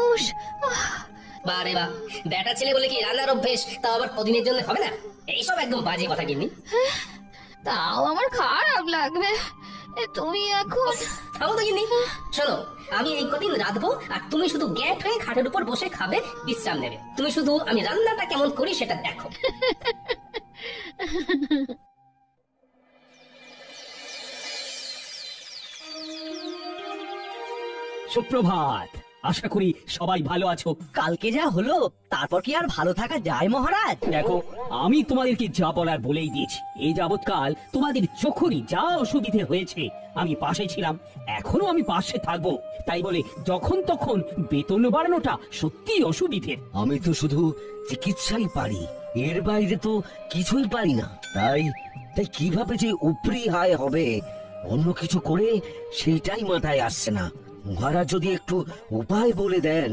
মানুষ। বারে বা, বেটা ছেলে বলে কি রান্নার অভ্যেস তাও আবার কদিনের জন্য হবে না? এইসব একদম বাজে কথা গিন্নি। তাও আমার খারাপ লাগবে। তুমি এখন থামো তো গিন্নি। শোনো, আমি এই কদিন রাঁধবো আর তুমি শুধু গ্যাপ হয়ে খাটের উপর বসে খাবে, বিশ্রাম নেবে। তুমি শুধু আমি রান্নাটা কেমন করি সেটা দেখো। সুপ্রভাত। আশা করি সবাই ভালো আছো। কালকে যা হলো তারপর কি আর ভালো থাকা যায় মহারাজ? দেখো, আমি তোমাদেরকে যা বলার বলেই দিয়েছি। এই যাবৎকাল তোমাদের যখনই যা অসুবিধে হয়েছে আমি পাশে ছিলাম, এখনো আমি পাশে থাকবো। তাই বলে যখন তখন বেতন বাড়ানোটা সত্যি অসুবিধের। আমি তো শুধু চিকিৎসাই পারি, এর বাইরে তো কিছুই পারি না। তাই তাই কিভাবে যে উপরি আয় হবে অন্য কিছু করে সেইটাই মাথায় আসছে না। মহারাজ যদি একটু উপায় বলে দেন।